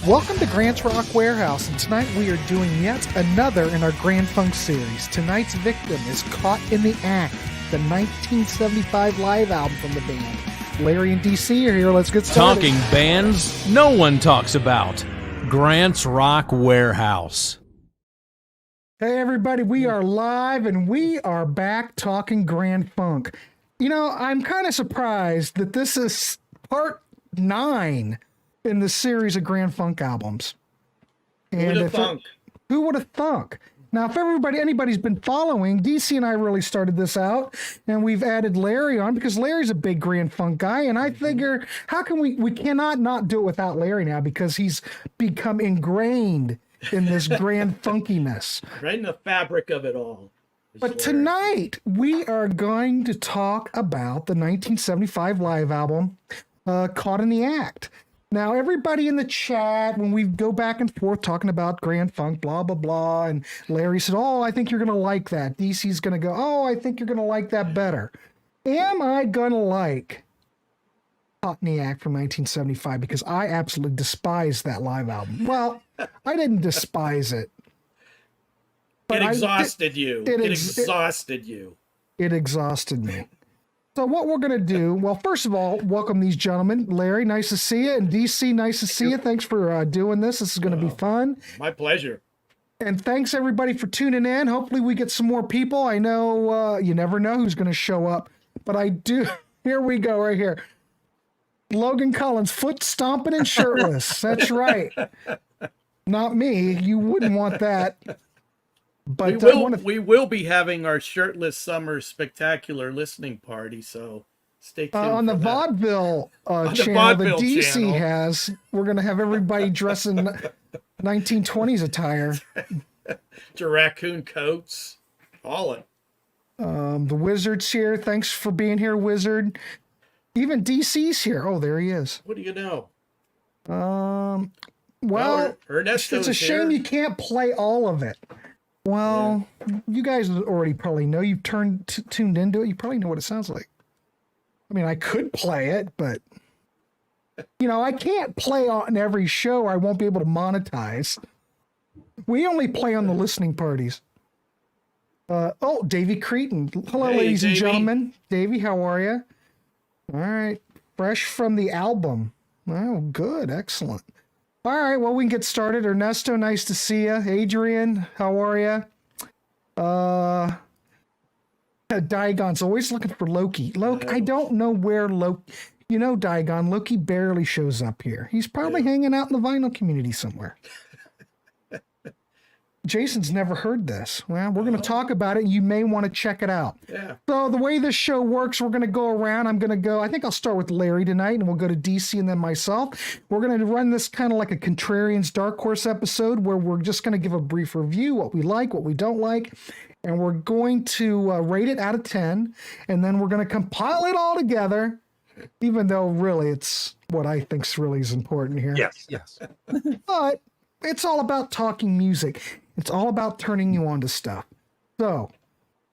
Welcome to Grant's Rock Warehouse, and tonight we are doing yet another in our Grand Funk series. Tonight's victim is Caught in the Act, the 1975 live album from the band. Larry and DC are here. Let's get started. Talking bands no one talks about. Grant's Rock Warehouse. Hey everybody, we are live and we are back talking Grand Funk. You know, I'm kind of surprised that this is part 9 in the series of Grand Funk albums. Who would have thunk? Who would have thunk? Now, if anybody's been following, DC and I really started this out, and we've added Larry on because Larry's a big Grand Funk guy, and I figure, how can we cannot not do it without Larry now because he's become ingrained in this grand funkiness. Right in the fabric of it all. But tonight, we are going to talk about the 1975 live album, Caught in the Act. Now, everybody in the chat, when we go back and forth talking about Grand Funk, blah, blah, blah, and Larry said, oh, I think you're going to like that. DC's going to go, oh, I think you're going to like that better. Am I going to like Caught in the Act from 1975? Because I absolutely despise that live album. Well, I didn't despise it. It exhausted you. It exhausted you. It exhausted me. So what we're going to do, well, first of all, welcome these gentlemen. Larry, nice to see you. And DC, nice to see you. Thanks for doing this. This is going to be fun. My pleasure. And thanks, everybody, for tuning in. Hopefully we get some more people. I know you never know who's going to show up. But I do. Here we go, right here. Logan Collins, foot stomping and shirtless. That's right. Not me. You wouldn't want that. But we will be having our shirtless summer spectacular listening party, so stay tuned. On the vaudeville channel that DC has, we're going to have everybody dress in 1920s attire. To raccoon coats, all it. The Wizard's here. Thanks for being here, Wizard. Even DC's here. Oh, there he is. What do you know? Well, Ernesto's it's a shame you can't play all of it. Well, you guys already probably know. You've tuned into it. You probably know what it sounds like. I mean, I could play it, but, you know, I can't play on every show or I won't be able to monetize. We only play on the listening parties. Davy Cretan. Hello, hey, ladies Davy. and gentlemen. Davy, how are you? All right. Fresh from the album. Oh, good. Excellent. All right, well, we can get started. Ernesto, nice to see you. Adrian, how are you? Diagon's always looking for Loki. I don't know where Loki... You know, Diagon, Loki barely shows up here. He's probably hanging out in the vinyl community somewhere. Jason's never heard this. Well, we're going to talk about it. You may want to check it out. Yeah. So the way this show works, we're going to go around. I think I'll start with Larry tonight, and we'll go to DC and then myself. We're going to run this kind of like a Contrarians Dark Horse episode where we're just going to give a brief review, what we like, what we don't like, and we're going to rate it out of 10, and then we're going to compile it all together, even though really it's what I think really is important here. Yes. But it's all about talking music. It's all about turning you on to stuff. So,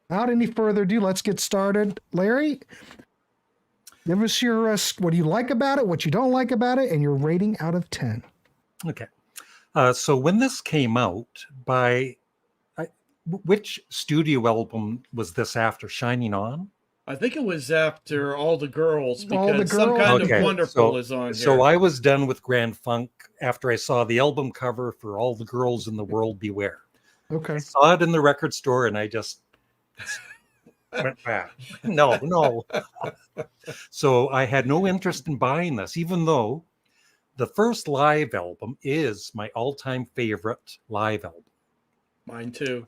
without any further ado, let's get started. Larry, give us your what do you like about it, what you don't like about it, and your rating out of 10. Okay. So when this came out, which studio album was this after? Shining On? I think it was after All the Girls, All the because some Girls. kind Okay, of Wonderful is on here. So I was done with Grand Funk after I saw the album cover for All the Girls in the World Beware. Okay. I saw it in the record store and I just went back. No. So I had no interest in buying this, even though the first live album is my all-time favorite live album. Mine too.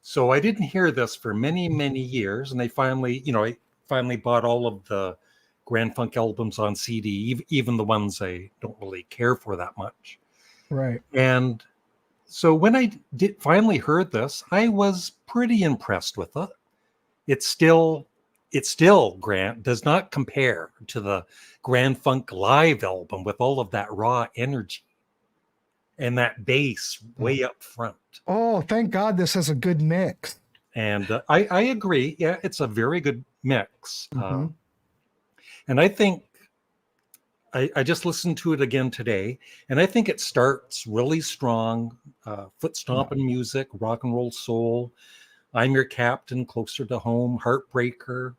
So I didn't hear this for many, many years. And I finally bought all of the Grand Funk albums on CD, even the ones I don't really care for that much. Right. And so when I finally heard this, I was pretty impressed with it. It's still Grant does not compare to the Grand Funk live album with all of that raw energy and that bass way up front. Oh, thank God this has a good mix. And I agree. Yeah, it's a very good mix. And I think I just listened to it again today, and I think it starts really strong. Foot stomping music, rock and roll soul. I'm Your Captain, Closer to Home, Heartbreaker.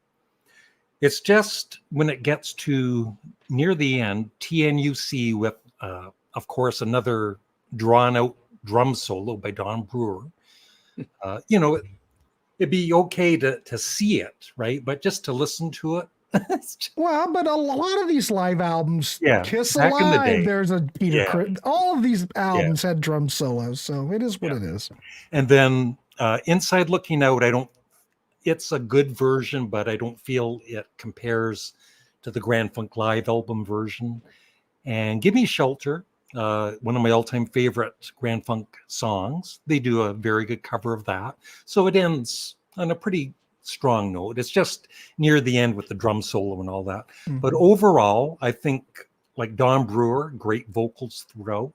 It's just when it gets to near the end, TNUC with, of course, another drawn out drum solo by Don Brewer. It'd be okay to see it, right? But just to listen to it. Well, but a lot of these live albums, Yeah, Kiss back in the Alive, day. there's a Peter Yeah. Criss. All of these albums had drum solos, so it is what it is. And then Inside Looking Out, it's a good version, but I don't feel it compares to the Grand Funk Live album version. And Give Me Shelter, one of my all-time favorite Grand Funk songs. They do a very good cover of that. So it ends on a pretty strong note. It's just near the end with the drum solo and all that. Mhm. But overall, I think, like Don Brewer, great vocals throughout.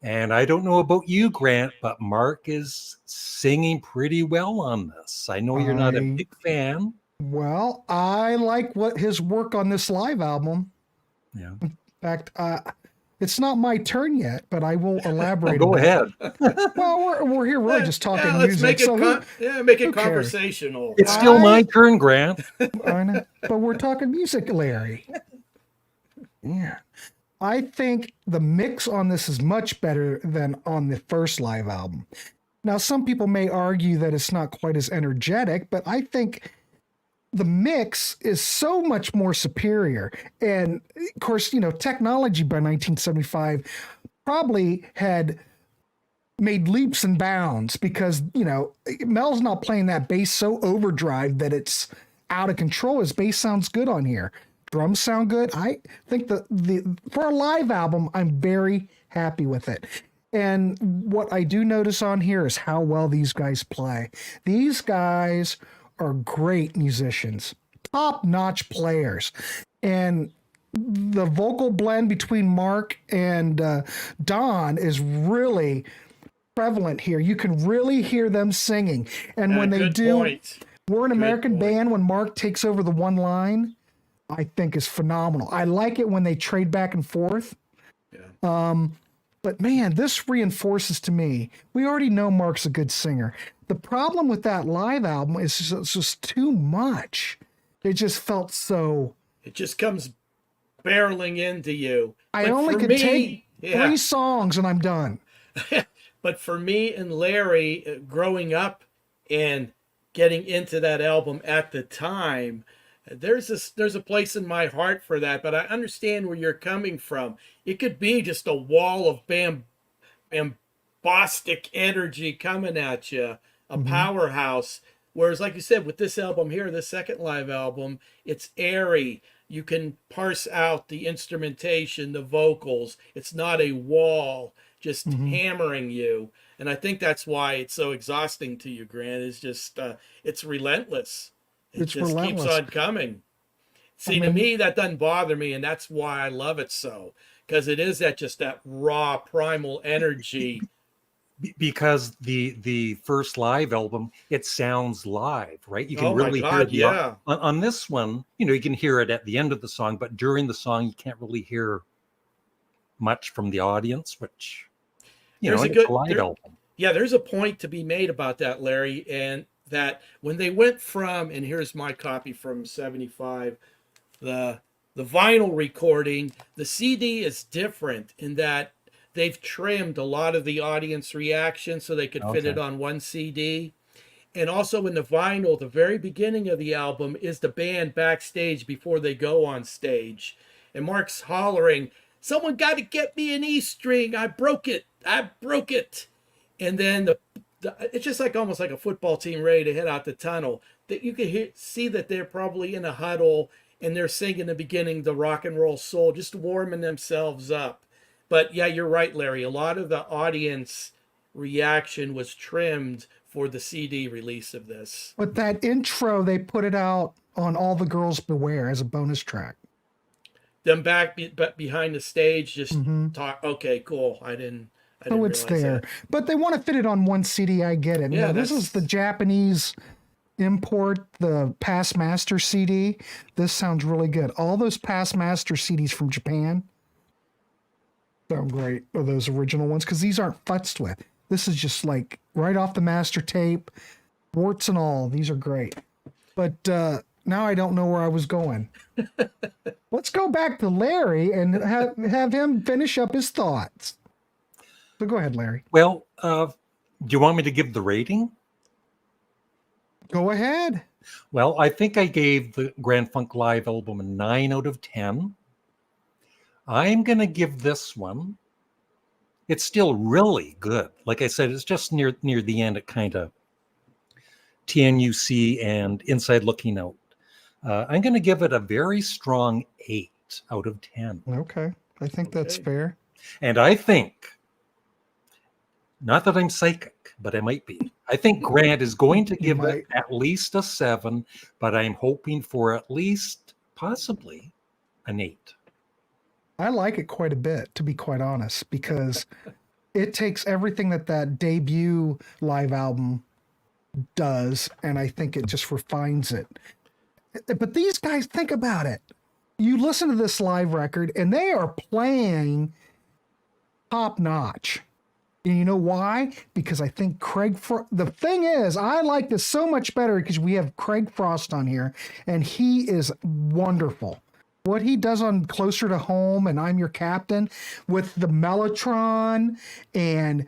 And I don't know about you, Grant, but Mark is singing pretty well on this. I know you're not a big fan. Well, I like his work on this live album. Yeah. In fact, it's not my turn yet, but I will elaborate. Go ahead. Well, we're here. We're just talking let's music. make it who cares? conversational. It's still my turn, Grant. I know, but we're talking music, Larry. Yeah. I think the mix on this is much better than on the first live album. Now, some people may argue that it's not quite as energetic, but I think the mix is so much more superior. And of course, technology by 1975 probably had made leaps and bounds because, Mel's not playing that bass so overdrive that it's out of control. His bass sounds good on here. Drums sound good. I think for a live album, I'm very happy with it. And what I do notice on here is how well these guys play. These guys are great musicians, top-notch players. And the vocal blend between Mark and Don is really prevalent here. You can really hear them singing. And when they do, We're an American Band, when Mark takes over the one line, I think is phenomenal. I like it when they trade back and forth. Yeah. But man, this reinforces to me, we already know Mark's a good singer. The problem with that live album is it's just too much. It just felt so... It just comes barreling into you. I only could take 3 songs and I'm done. But for me and Larry, growing up and getting into that album at the time, there's a place in my heart for that. But I understand where you're coming from. It could be just a wall of bombastic energy coming at you, a powerhouse. Whereas, like you said, with this album here, the second live album, it's airy. You can parse out the instrumentation, the vocals. It's not a wall just hammering you. And I think that's why it's so exhausting to you, Grant. It's just, it's relentless. It just keeps on coming. See, to me, that doesn't bother me, and that's why I love it so. Because it is that raw, primal energy. Because the first live album, it sounds live, right? You can hear on this one, you can hear it at the end of the song, but during the song, you can't really hear much from the audience, which, it's a live album. Yeah, there's a point to be made about that, Larry, and that when they went from, and here's my copy from 75, the vinyl recording, the CD is different in that they've trimmed a lot of the audience reaction so they could fit it on one CD. And also in the vinyl, the very beginning of the album is the band backstage before they go on stage. And Mark's hollering, "Someone got to get me an E string. I broke it. And then it's just almost like a football team ready to head out the tunnel. That you can see that they're probably in a huddle and they're singing the beginning, the rock and roll soul, just warming themselves up. But yeah, you're right, Larry. A lot of the audience reaction was trimmed for the CD release of this. But that intro, they put it out on All the Girls Beware as a bonus track. Them back behind the stage, just talk. Okay, cool. I didn't it's there. That. But they want to fit it on one CD. I get it. Yeah, this is the Japanese import, the Past Master CD. This sounds really good. All those Past Master CDs from Japan sound great, or those original ones, because these aren't futzed with. This is just like right off the master tape, warts and all. These are great. But now I don't know where I was going. Let's go back to Larry and have him finish up his thoughts. So go ahead, Larry. Well, do you want me to give the rating? Go ahead. Well, I think I gave the Grand Funk Live album a 9 out of 10. I'm going to give this one. It's still really good. Like I said, it's just near the end. It kind of TNUC and Inside Looking Out. I'm going to give it a very strong 8 out of 10. Okay. I think that's fair. And I think, not that I'm psychic, but I might be. I think Grant is going to give it at least a 7, but I'm hoping for at least possibly an 8. I like it quite a bit, to be quite honest, because it takes everything that debut live album does, and I think it just refines it. But these guys, think about it. You listen to this live record, and they are playing top notch. And you know why? Because I think the thing is, I like this so much better because we have Craig Frost on here, and he is wonderful. What he does on Closer to Home and I'm Your Captain with the Mellotron and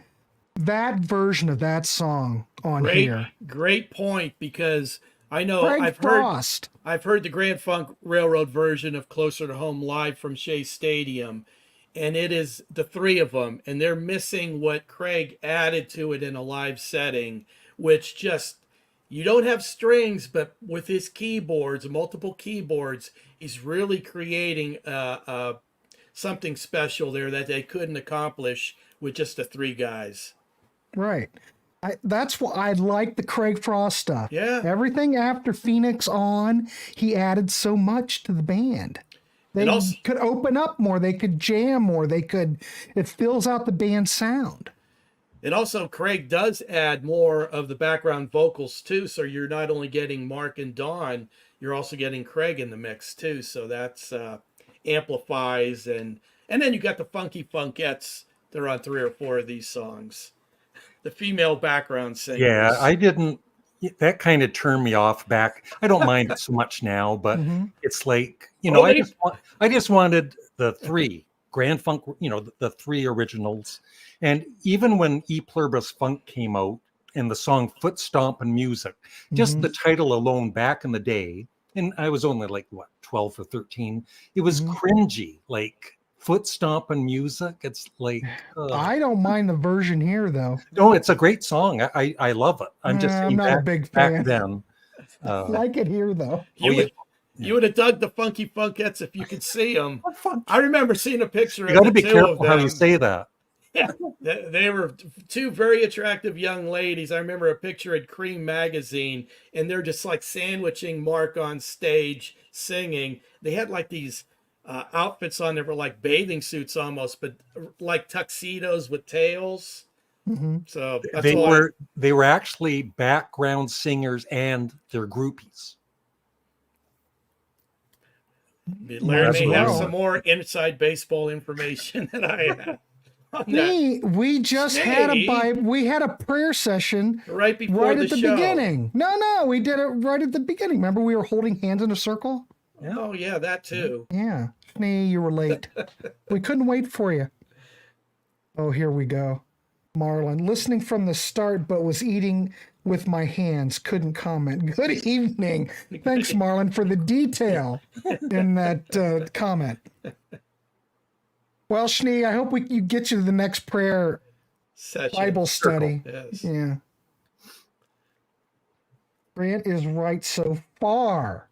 that version of that song on here. Great point, because I know Craig Frost. I've heard the Grand Funk Railroad version of Closer to Home live from Shea Stadium, and it is the three of them, and they're missing what Craig added to it in a live setting, which just, you don't have strings, but with his keyboards, multiple keyboards, he's really creating something special there that they couldn't accomplish with just the three guys. Right. That's what I like, the Craig Frost stuff. Yeah. Everything after Phoenix on, he added so much to the band. They could open up more. They could jam more. It fills out the band's sound. And also, Craig does add more of the background vocals too. So you're not only getting Mark and Don, you're also getting Craig in the mix too. So that's amplifies, and then you got the Funky Funkettes. They're on 3 or 4 of these songs. The female background singers. Yeah, I didn't. That kind of turned me off back. I don't mind it so much now, but it's like, I just wanted the 3 Grand Funk, the 3 originals. And even when E Pluribus Funk came out and the song Foot Stompin' Music, just the title alone back in the day, and I was only like, 12 or 13, it was cringy, like foot stomping music. It's like, I don't mind the version here though. No, it's a great song. I love it. I'm not a big fan back then. Like it here though. You would have dug the Funky Funkettes if you could see them. I remember seeing a picture of them. You got to be two careful how you say that. Yeah, they were 2 very attractive young ladies. I remember a picture at Cream magazine, and they're just like sandwiching Mark on stage singing. They had like these outfits on. They were like bathing suits almost, but like tuxedos with tails. So that's they were actually background singers and they're groupies. Larry may have some more inside baseball information than I have. We just had a prayer session right before the show. Beginning. No, we did it right at the beginning. Remember, we were holding hands in a circle. Yeah. Oh yeah, that too. Yeah, Schnee, you were late. We couldn't wait for you. Oh, here we go. Marlon, listening from the start, but was eating with my hands. Couldn't comment. Good evening. Thanks, Marlon, for the detail in that comment. Well, Schnee, I hope you get you to the next prayer session. Bible study. Yes. Yeah. Grant is right so far.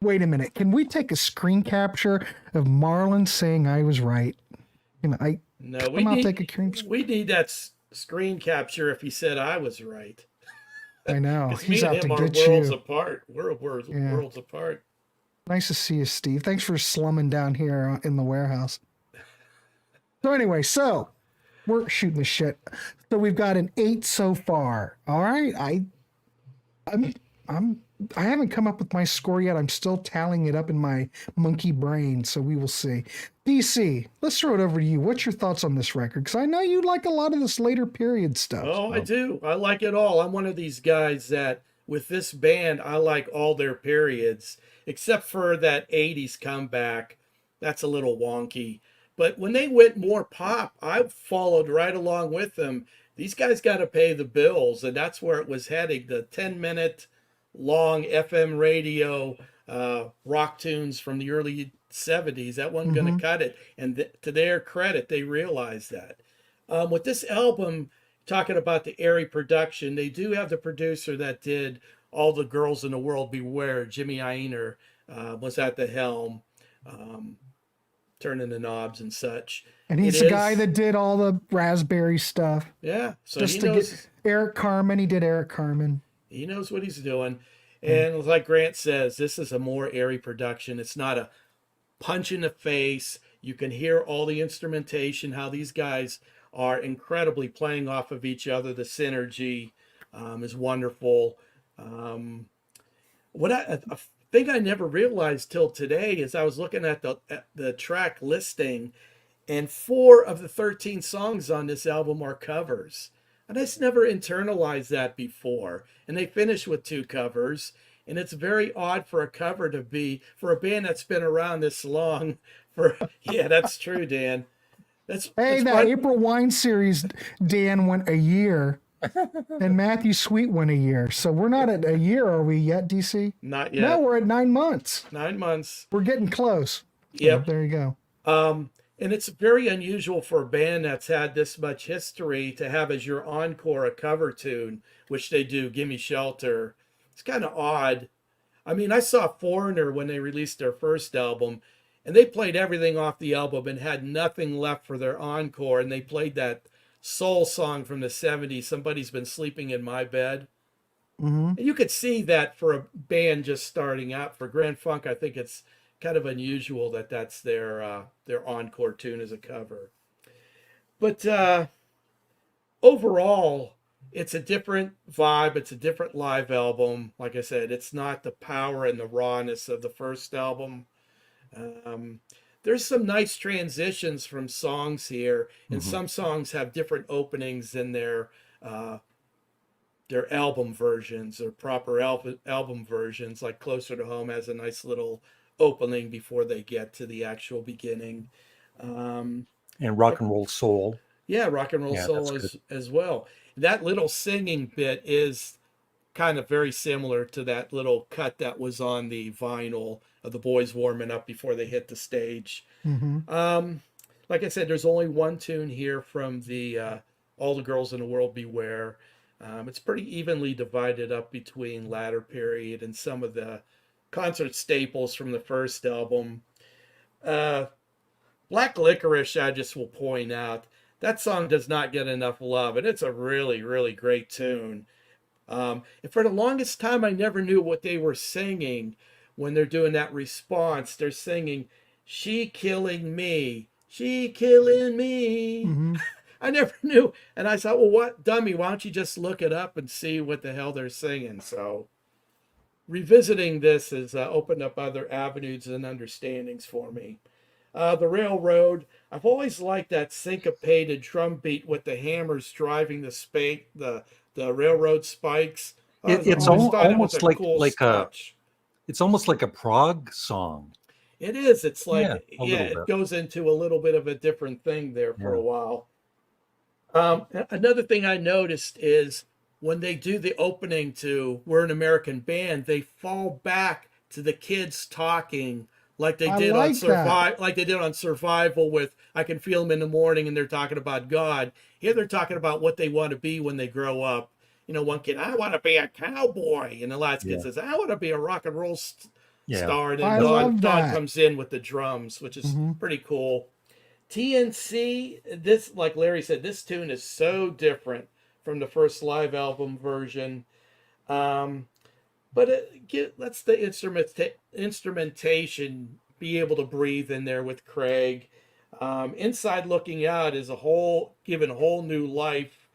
Wait a minute. Can we take a screen capture of Marlon saying I was right? We need that screen capture if he said I was right. I know. He's out to get worlds you. Apart. We're worlds apart. Nice to see you, Steve. Thanks for slumming down here in the warehouse. So anyway, we're shooting the shit. So we've got an 8 so far. All right, I'm I haven't come up with my score yet. I'm still tallying it up in my monkey brain, so we will see. DC, let's throw it over to you. What's your thoughts on this record? Because I know you like a lot of this later period stuff. Oh, I do. I like it all. I'm one of these guys that with this band, I like all their periods, except for that 80s comeback. That's a little wonky. But when they went more pop, I followed right along with them. These guys got to pay the bills, and that's where it was heading. The 10-minute long FM radio rock tunes from the early 70s, that wasn't going to cut it. And to their credit, they realized that. With this album, talking about the airy production, they do have the producer that did All the Girls in the World Beware. Jimmy Ienner was at the helm, turning the knobs and such. And he's the guy that did all the Raspberry stuff. Yeah, so just he to knows, get Eric Carmen. He did Eric Carmen. He knows what he's doing. And like Grant says, this is a more airy production. It's not a punch in the face. You can hear all the instrumentation, how these guys are incredibly playing off of each other. The synergy is wonderful. A thing I never realized till today is I was looking at the track listing, and 4 of the 13 songs on this album are covers. And I just never internalized that before. And they finish with 2 covers. And it's very odd for a cover to be, for a band that's been around this long. Yeah, that's true, Dan. That April Wine series, Dan, went a year. And Matthew Sweet went a year. So we're not at a year, are we yet, DC? Not yet. No, we're at 9 months. 9 months. We're getting close. Yep. So there you go. And it's very unusual for a band that's had this much history to have as your encore a cover tune, which they do, Gimme Shelter. It's kind of odd. I mean, I saw Foreigner when they released their first album, and they played everything off the album and had nothing left for their encore, and they played that soul song from the 70s, Somebody's Been Sleeping in My Bed. And you could see that for a band just starting out. For Grand Funk, I think it's kind of unusual that that's their encore tune as a cover. But overall, it's a different vibe. It's a different live album. Like I said, it's not the power and the rawness of the first album. There's some nice transitions from songs here, and some songs have different openings than their album versions or proper album versions. Like Closer to Home has a nice little opening before they get to the actual beginning. And Rock and Roll Soul. Yeah, Rock and Roll Soul as well. That little singing bit is kind of very similar to that little cut that was on the vinyl of the boys warming up before they hit the stage. Like I said, there's only one tune here from the All the Girls in the World Beware. It's pretty evenly divided up between latter period and some of the concert staples from the first album. Black Licorice, I just will point out, that song does not get enough love, and it's a really, really great tune. And for the longest time, I never knew what they were singing when they're doing that response. They're singing, "She killing me, she killing me." I never knew. And I thought, well, what, dummy, why don't you just look it up and see what the hell they're singing? So revisiting this has opened up other avenues and understandings for me. The Railroad, I've always liked that syncopated drum beat with the hammers driving the railroad spikes. It's almost it's almost like a prog song. It is. It's like, it goes into a little bit of a different thing there for a while. Another thing I noticed is when they do the opening to We're an American Band, they fall back to the kids talking like they did on Survival with I Can Feel Them in the Morning, and they're talking about God. Here they're talking about what they want to be when they grow up. You know, one kid, I want to be a cowboy, and the last kid says, I want to be a rock and roll star. And then Don comes in with the drums, which is pretty cool. TNC, this, like Larry said, this tune is so different from the first live album version. But it lets the instrumentation be able to breathe in there with Craig. Inside Looking Out is given a whole new life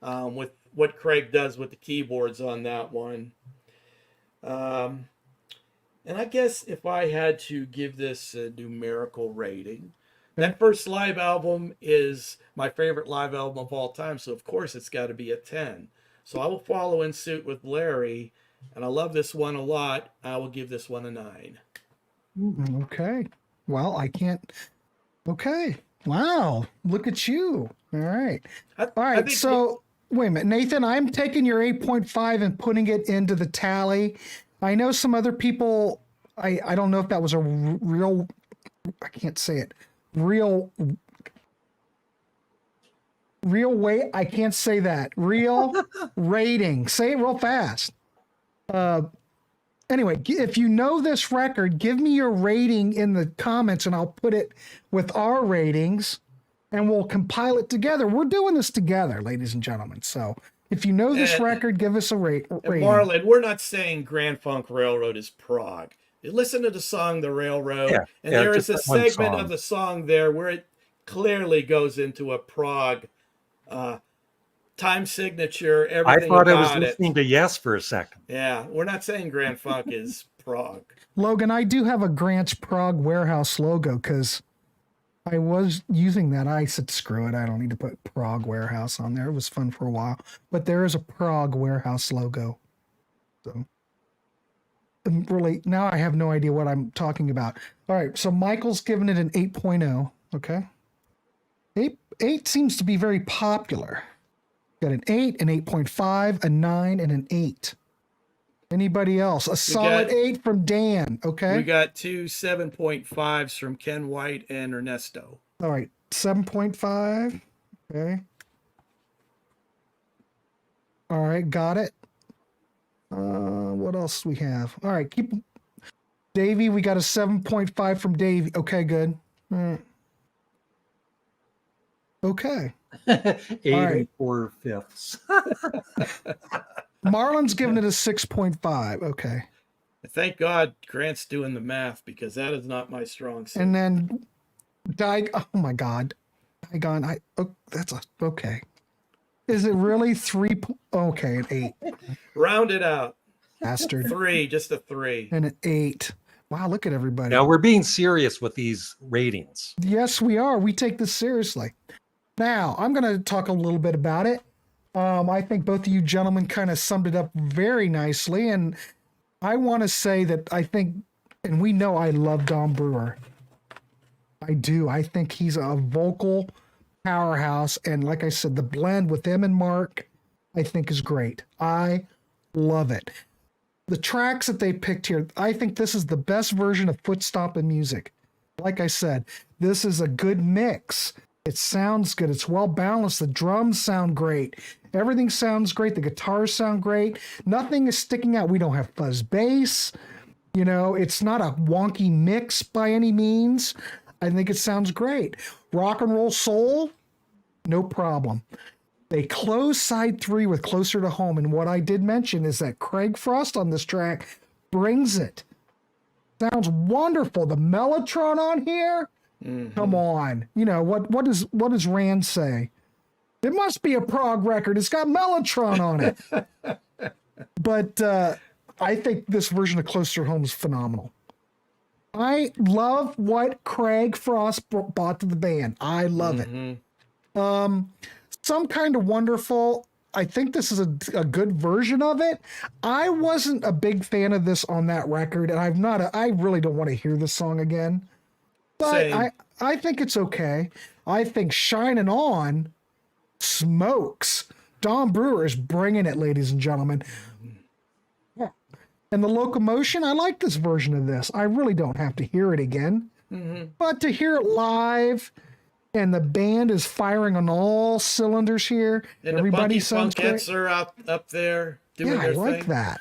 with what Craig does with the keyboards on that one. Um, and I guess if I had to give this a numerical rating, that first live album is my favorite live album of all time. So, of course, it's got to be a 10. So I will follow in suit with Larry. And I love this one a lot. I will give this one a 9. Okay. Well, I can't. Okay. Wow. Look at you. All right. All right. So, wait a minute. Nathan, I'm taking your 8.5 and putting it into the tally. I know some other people, I don't know if that was a real, I can't say it, real weight. I can't say that. Real rating. Say it real fast. Anyway, if you know this record, give me your rating in the comments and I'll put it with our ratings and we'll compile it together. We're doing this together, ladies and gentlemen. So if you know this record, give us a rating. Marlon, we're not saying Grand Funk Railroad is prog. You listen to the song The Railroad, and there is a segment of the song there where it clearly goes into a prog time signature, everything. I thought I was listening to Yes for a second. Yeah, we're not saying Grand Funk is prog. Logan, I do have a Grant's Prog Warehouse logo because I was using that. I said, screw it. I don't need to put Prog Warehouse on there. It was fun for a while. But there is a Prog Warehouse logo. So, and really, now I have no idea what I'm talking about. All right, so Michael's giving it an 8.0. Okay. 8 seems to be very popular. Got an 8, an 8.5, a 9, and an 8. Anybody else? A solid 8 from Dan. Okay. We got 2 7.5s from Ken White and Ernesto. All right. 7.5. Okay. All right. Got it. What else do we have? All right. Keep Davy. We got a 7.5 from Davy. Okay. Good. All right. Okay. 8 and 4/5. Marlon's giving it a 6.5. Okay. Thank God Grant's doing the math because that is not my strong suit. And then oh my God. That's okay. Is it really 3? Okay, an 8. Round it out. Bastard. 3, just a 3. And an 8. Wow, look at everybody. Now we're being serious with these ratings. Yes, we are. We take this seriously. Now, I'm going to talk a little bit about it. I think both of you gentlemen kind of summed it up very nicely. And I want to say that I think, and we know I love Don Brewer. I do. I think he's a vocal powerhouse. And like I said, the blend with him and Mark, I think is great. I love it. The tracks that they picked here, I think this is the best version of foot stomping music. Like I said, this is a good mix. It sounds good. It's well balanced. The drums sound great. Everything sounds great. The guitars sound great. Nothing is sticking out. We don't have fuzz bass. You know, it's not a wonky mix by any means. I think it sounds great. Rock and roll soul, no problem. They close side 3 with Closer to Home. And what I did mention is that Craig Frost on this track brings it. Sounds wonderful. The Mellotron on here. Come on. You know, what does Rand say? It must be a prog record. It's got Mellotron on it. But I think this version of Closer Home is phenomenal. I love what Craig Frost brought to the band. I love it. Some Kind of Wonderful. I think this is a good version of it. I wasn't a big fan of this on that record, and I really don't want to hear this song again. But I think it's okay. I think Shining On smokes. Don Brewer is bringing it, ladies and gentlemen. Yeah. And the Locomotion, I like this version of this. I really don't have to hear it again. But to hear it live, and the band is firing on all cylinders here. And everybody the sounds great. are up there doing their thing. I like that.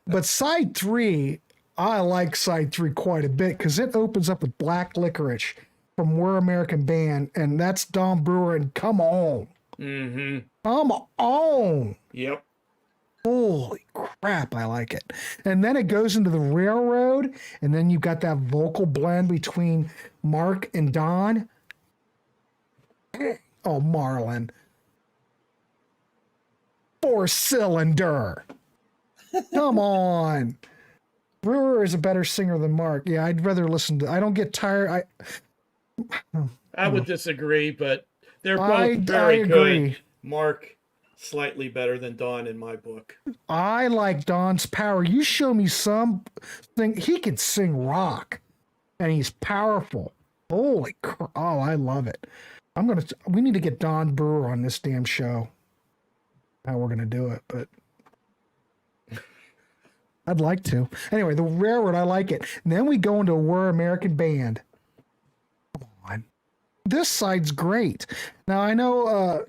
But side 3, I like side 3 quite a bit because it opens up with Black Licorice from We're American Band, and that's Don Brewer, and come on. Come on. Yep. Holy crap, I like it. And then it goes into the Railroad, and then you've got that vocal blend between Mark and Don. Oh, Marlon. 4-cylinder. Come on. Brewer is a better singer than Mark. Yeah, I'd rather listen to. I don't get tired. I would disagree, but they're I both very agree. good. Mark, slightly better than Don in my book. I like Don's power. You show me something. He can sing rock, and he's powerful. Holy crap! Oh, I love it. We need to get Don Brewer on this damn show. How we're gonna do it, but I'd like to. Anyway, the railroad, I like it. And then we go into We're American Band. Come on. This side's great. Now, I know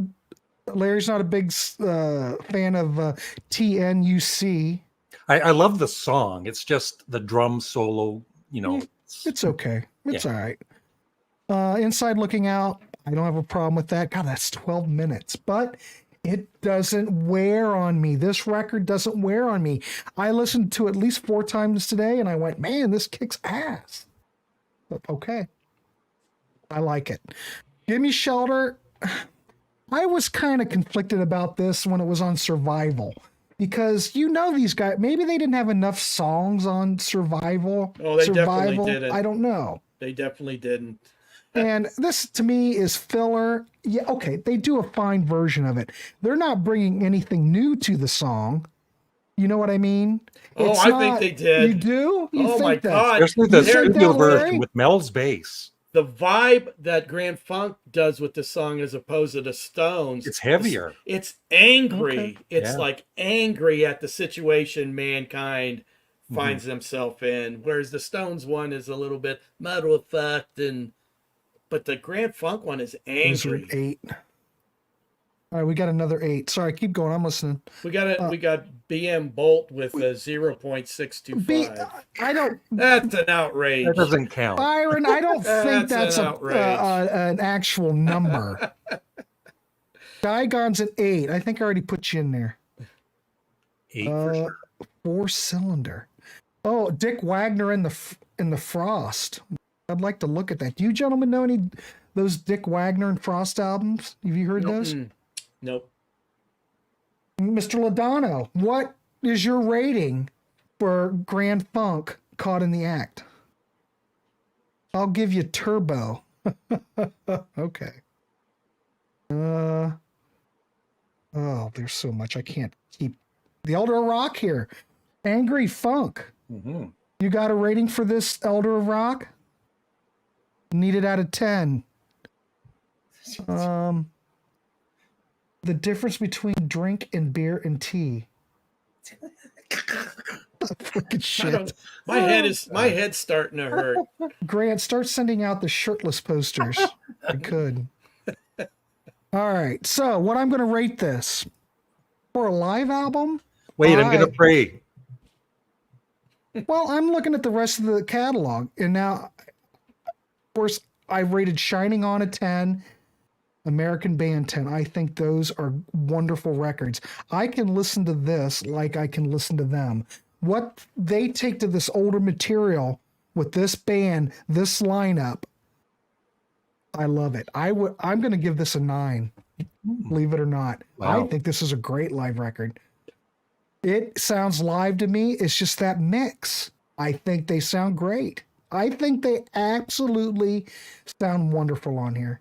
Larry's not a big fan of TNUC. I love the song. It's just the drum solo, It's okay. It's all right. Inside Looking Out, I don't have a problem with that. God, that's 12 minutes. But it doesn't wear on me. This record doesn't wear on me. I listened to it at least 4 times today, and I went, man, this kicks ass. But okay. I like it. Give Me Shelter. I was kind of conflicted about this when it was on Survival. Because these guys, maybe they didn't have enough songs on Survival. Oh, they definitely didn't. I don't know. They definitely didn't. And this, to me, is filler. Yeah, okay, they do a fine version of it. They're not bringing anything new to the song. You know what I mean? I think they did. You do? You Oh, think my that? God. Especially the You think studio that, Larry? version with Mel's bass. The vibe that Grand Funk does with the song as opposed to the Stones. It's heavier. It's angry. Okay. It's like angry at the situation mankind finds themselves in. Whereas the Stones one is a little bit matter of fact, but the Grand Funk one is Those are angry. 8. All right, we got another 8. Sorry, keep going. I'm listening. We got BM Bolt with a 0.625. I don't, That's an outrage. That doesn't count. Byron, I don't think That's that's an outrage. an actual number. Digon's an 8. I think I already put you in there. 8 for sure. 4-cylinder. Oh, Dick Wagner in the Frost. I'd like to look at that. Do you gentlemen know any those Dick Wagner and Frost albums? Have you heard those? Nope. Mr. Lodano, what is your rating for Grand Funk Caught in the Act? I'll give you Turbo. Okay. Oh, there's so much I can't keep. The Elder of Rock here. Angry Funk. Mm-hmm. You got a rating for this Elder of Rock? Need it out of 10. The difference between drink and beer and tea. Fucking shit. My head's starting to hurt. Grant, start sending out the shirtless posters. I could. All right. So what I'm going to rate this for a live album. Wait, I'm going to pray. Well, I'm looking at the rest of the catalog, and now, of course, I rated Shining On a 10, American Band 10. I think those are wonderful records. I can listen to this like I can listen to them. What they take to this older material with this band, this lineup, I love it. I'm going to give this a 9, believe it or not. Wow. I think this is a great live record. It sounds live to me. It's just that mix. I think they sound great. I think they absolutely sound wonderful on here.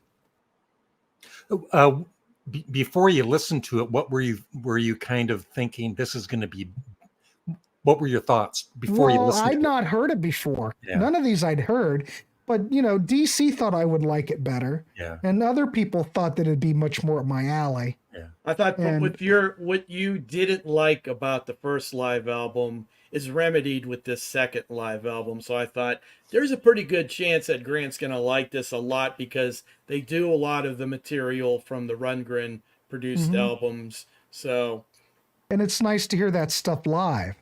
Before you listen to it, what were you kind of thinking this is going to be? What were your thoughts before you listened I'd to not heard it before. Yeah. None of these I'd heard. But, DC thought I would like it better. Yeah. And other people thought that it'd be much more up my alley. Yeah. I thought what you didn't like about the first live album is remedied with this second live album. So I thought there's a pretty good chance that Grant's going to like this a lot because they do a lot of the material from the Rundgren produced albums. So, And it's nice to hear that stuff live.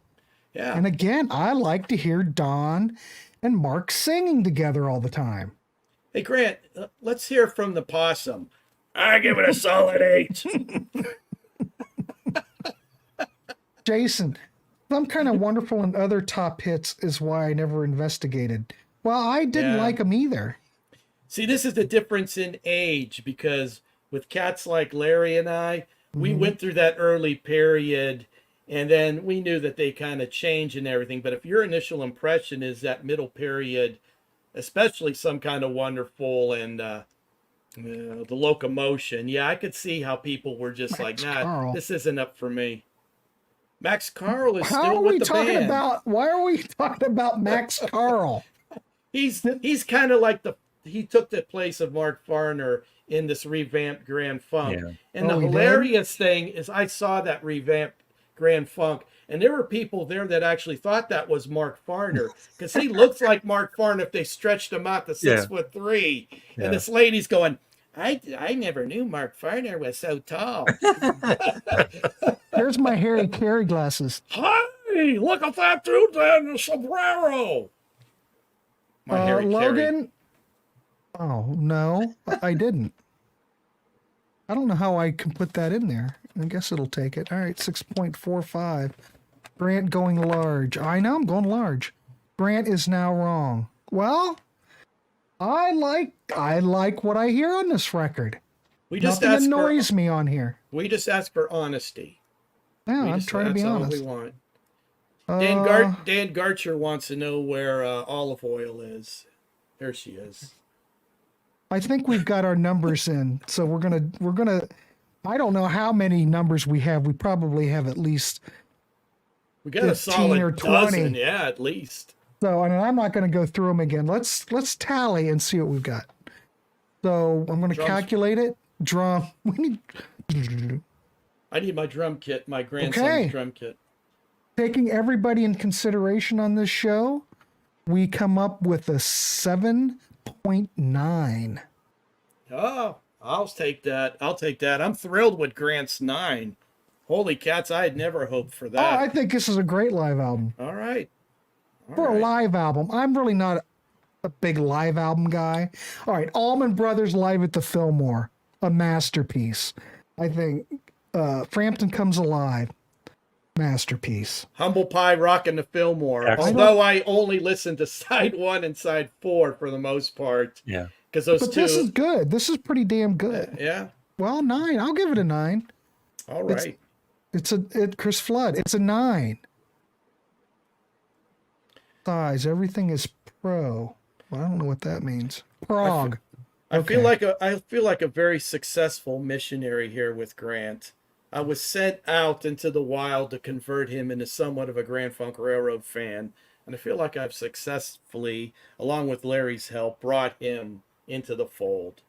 yeah. And again, I like to hear Don and Mark singing together all the time. Hey, Grant, let's hear from the possum. I give it a solid 8. Jason, some kind of wonderful and other top hits is why I never investigated. Well, I didn't like them either. See, this is the difference in age because with cats like Larry and I, we went through that early period And then we knew that they kind of changed and everything. But if your initial impression is that middle period, especially Some Kind of Wonderful and the Locomotion, yeah, I could see how people were just Max like, nah, Carl. this isn't up for me. Max Carl is How still are with we the talking band. about? Why are we talking about Max Carl? He's kind of like he took the place of Mark Farner in this revamped Grand Funk. Yeah. And the Oh, he did? hilarious thing is I saw that revamped Grand Funk, and there were people there that actually thought that was Mark Farner because he looks like Mark Farner if they stretched him out to 6'3". Yeah. And this lady's going, I never knew Mark Farner was so tall. Here's my Harry Carey glasses. Hey, look at that dude there in the sombrero. My Harry Carey. Logan. Oh no, I didn't. I don't know how I can put that in there. I guess it'll take it. All right, 6.45. Grant going large. I know I'm going large. Grant is now wrong. Well, I like what I hear on this record. We just Nothing ask annoys me on here. We just ask for honesty. Yeah, I'm trying to be that's honest. all we want. Uh, Dan Garcher wants to know where Olive Oil is. There she is. I think we've got our numbers in, so we're gonna. I don't know how many numbers we have. We probably have at least. We got a 15 solid or 20. dozen, yeah, at least. So, and I'm not going to go through them again. Let's tally and see what we've got. So I'm going to Drums. calculate it. Drum. We need. I need my drum kit, my grandson's Okay. drum kit. Taking everybody in consideration on this show, we come up with a 7.9. Oh, I'll take that. I'm thrilled with Grant's 9. Holy cats, I had never hoped for Oh, that. I think this is a great live album. All right. For a live album, I'm really not a big live album guy. All right, Allman Brothers Live at the Fillmore, a masterpiece. I think Frampton Comes Alive, masterpiece. Humble Pie rocking the Fillmore. Excellent. Although I only listened to side 1 and side 4 for the most part. Yeah. Because those But two. this is good. This is pretty damn good. Yeah. Well, 9. I'll give it a 9. All right. It's Chris Flood. It's a 9. Size. Everything is pro. Well, I don't know what that means. Prog. I feel like a very successful missionary here with Grant. I was sent out into the wild to convert him into somewhat of a Grand Funk Railroad fan, and I feel like I've successfully, along with Larry's help, brought him into the fold.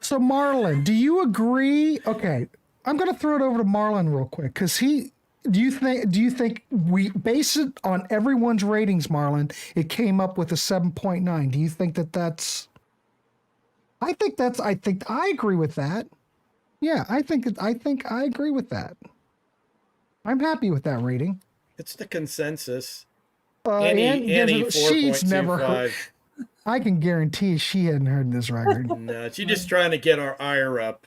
So Marlon, do you agree? Okay, I'm going to throw it over to Marlon real quick because do you think we base it on everyone's ratings, Marlon? It came up with a 7.9. Do you think that's? I think I agree with that. Yeah, I think I agree with that. I'm happy with that rating. It's the consensus. She's never heard. 4.25. I can guarantee she hadn't heard this record. No, she's just trying to get our ire up.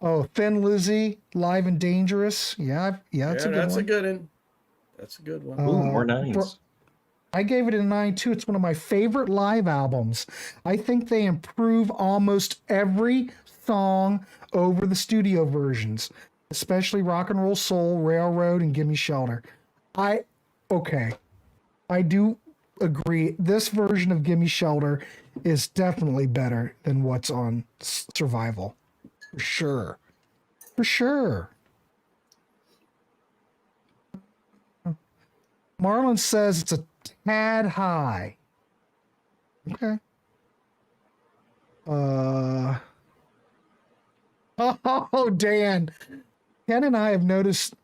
Oh, Thin Lizzy, Live and Dangerous. Yeah, that's a good that's one. a good one. That's a good one. Ooh, more 9s. I gave it a 9 too. It's one of my favorite live albums. I think they improve almost every song over the studio versions, especially Rock and Roll Soul, Railroad, and Gimme Shelter. I do agree. This version of Gimme Shelter is definitely better than what's on Survival. For sure. For sure. Marlon says it's a tad high. Okay. Oh, Dan. Ken and I have noticed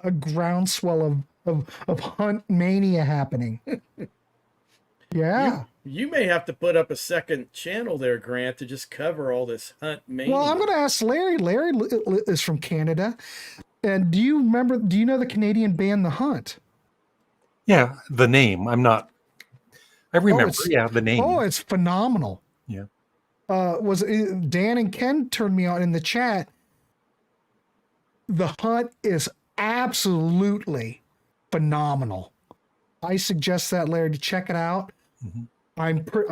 a groundswell of hunt mania happening. Yeah. You may have to put up a second channel there, Grant, to just cover all this hunt mania. Well, I'm going to ask Larry. Larry is from Canada. And do you know the Canadian band The Hunt? Yeah, the name. I remember. The name. Oh, it's phenomenal. Yeah. Dan and Ken turned me on in the chat. The Hunt is absolutely phenomenal. I suggest that, Larry, to check it out. Mm-hmm.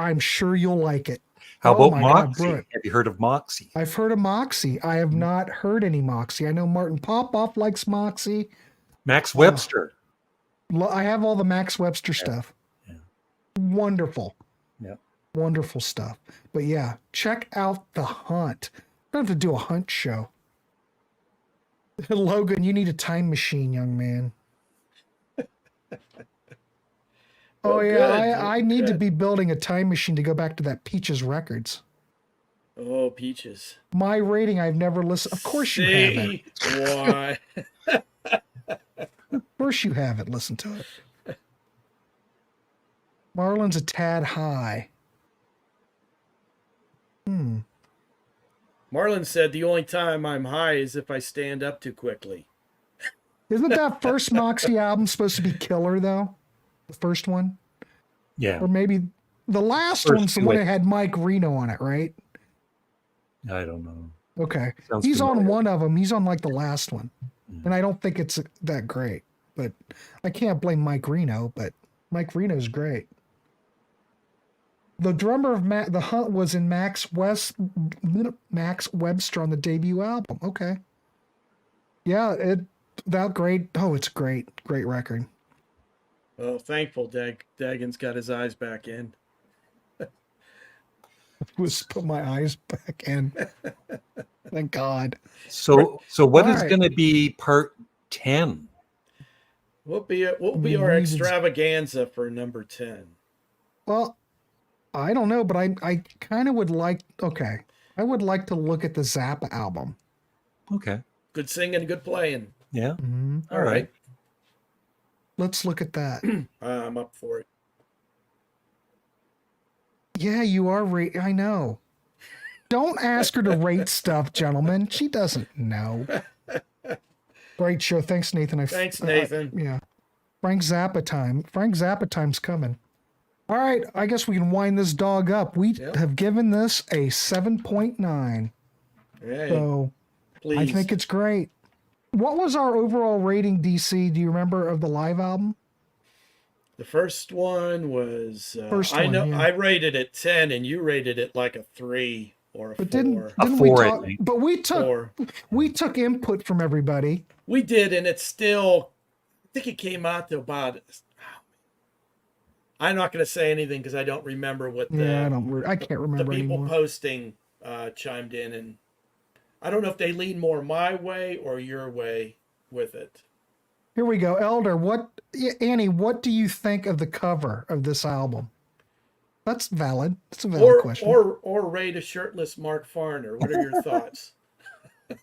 I'm sure you'll like it. How Oh about my God, Moxie? brilliant. Have you heard of Moxie? I've heard of Moxie. I have not heard any Moxie. I know Martin Popoff likes Moxie. Max Webster. I have all the Max Webster stuff. Yeah. Wonderful. Yeah. Wonderful stuff. But yeah, check out The Hunt. I have to do a Hunt show. Logan, you need a time machine, young man. Oh, yeah, good. I need to Good. be building a time machine to go back to that Peaches Records. Oh, Peaches. My rating, I've never listened. Of course you haven't. Why? Of course you haven't listened to it. Marlon's a tad high. Marlon said the only time I'm high is if I stand up too quickly. Isn't that first Moxie album supposed to be killer, though? The first one? Yeah. Or maybe the last First one's the two, one I that had Mike Reno on it, right? I don't know. Okay. Sounds He's on familiar. one of them. He's on like the last one. And I don't think it's that great. But I can't blame Mike Reno, but Mike Reno's great. The drummer of The Hunt was in Max Webster on the debut album. Okay. Yeah, that great. Oh, it's great. Great record. Oh, thankful Dagon's got his eyes back in. Was put my eyes back in. Thank God. So what is Alright. going to be part 10? What will We be our needed- extravaganza for number 10? Well, I don't know, but I kind of would like. Okay, I would like to look at the Zappa album. Okay. Good singing, good playing. Yeah. Mm-hmm. All right. Let's look at that. I'm up for it. Yeah, you are I know. Don't ask her to rate stuff, gentlemen. She doesn't know. Great show. Thanks, Nathan. Thanks, Nathan. Yeah. Frank Zappa time. Frank Zappa time's coming. All right. I guess we can wind this dog up. We Yep. have given this a 7.9. Hey, So please. I think it's great. What was our overall rating, DC? Do you remember of the live album? The first one was First I one, know yeah. I rated it 10 and you rated it like a 3 or a But 4. didn't we 4, I talk? think. But Four. we took input from everybody. We did, and it's still, I think it came out to about, I'm not going to say anything because I don't remember what Yeah, the I can't people remember anymore. posting chimed in, and I don't know if they lean more my way or your way with it. Here we go, Elder. Annie? What do you think of the cover of this album? That's valid. That's a valid question. Or rate a shirtless Mark Farner. What are your thoughts?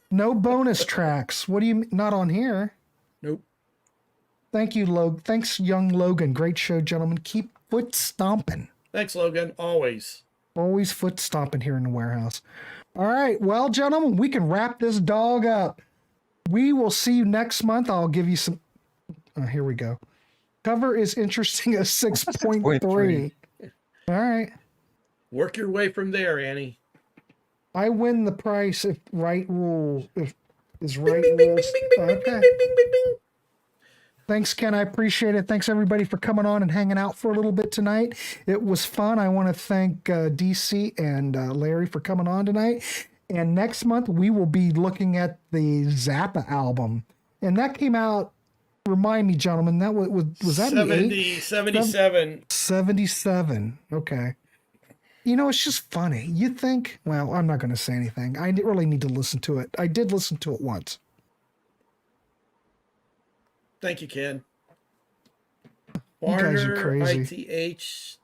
No bonus tracks. What do you not on here? Nope. Thank you, Thanks, young Logan. Great show, gentlemen. Keep foot stomping. Thanks, Logan. Always. Always foot stomping here in the warehouse. All right. Well, gentlemen, we can wrap this dog up. We will see you next month. I'll give you some. Here we go. Cover is interesting at 6.3. All right. Work your way from there, Annie. I win the price if right rules. If is right Bing, bing, rules. bing, bing, bing, Okay. bing, bing, bing, bing, bing. Thanks, Ken. I appreciate it. Thanks, everybody, for coming on and hanging out for a little bit tonight. It was fun. I want to thank DC and Larry for coming on tonight. And next month, we will be looking at the Zappa album. And that came out, remind me, gentlemen, that was that in the 77. 77. Okay. You know, it's just funny. You think, well, I'm not going to say anything. I really need to listen to it. I did listen to it once. Thank you, Ken. You guys are Farner, crazy. ITH,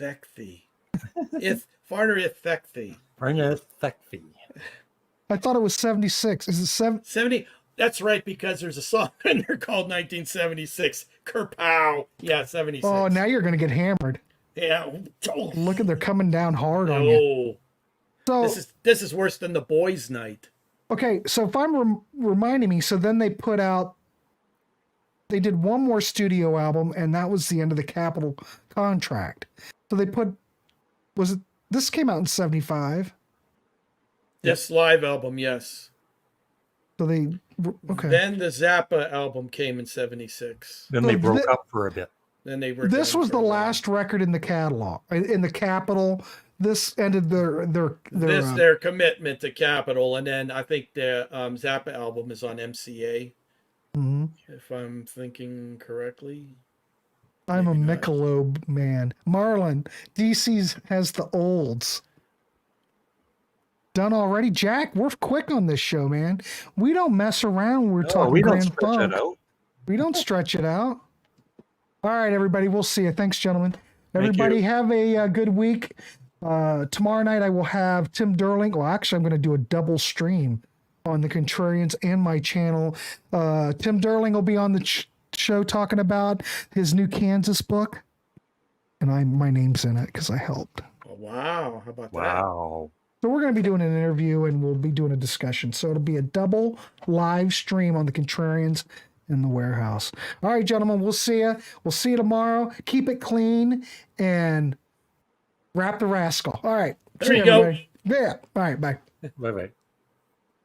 Thekthi. Farner, Thekthi. Farner Thekthi. I thought it was 76. Is it 70. That's right, because there's a song in there called 1976. Kerpow. Yeah, 76. Oh, now you're going to get hammered. Yeah. Look at they're coming down hard on you. Oh, So this is worse than the boys' night. okay, so if I'm reminding me, so then they did one more studio album, and that was the end of the Capitol contract. So they this came out in 75. This live album, yes. So okay. Then the Zappa album came in 76. Then So they broke up for a bit. Then they were. This done was for the a while. last record in the catalog, in the Capitol. This ended their commitment to Capitol, and then I think the Zappa album is on MCA. Mhm. if I'm thinking correctly. I'm a Maybe not. Michelob man. Marlon, DC's has the olds. Done already? Jack, we're quick on this show, man. We don't mess around when we're No, talking we don't Grand stretch Funk. it out. We don't stretch it out. All right, everybody. We'll see you. Thanks, gentlemen. Everybody you. have a good week. Tomorrow night I will have Tim Durling. Well, actually, I'm going to do a double stream on the Contrarians and my channel. Tim Durling will be on the show talking about his new Kansas book. And my name's in it because I helped. Oh, wow. How about that? Wow. So we're going to be doing an interview and we'll be doing a discussion. So it'll be a double live stream on the Contrarians and the Warehaus. All right, gentlemen, we'll see you. We'll see you tomorrow. Keep it clean and wrap the rascal. All right. There See you go. everybody. Yeah. All right. Bye. Bye-bye.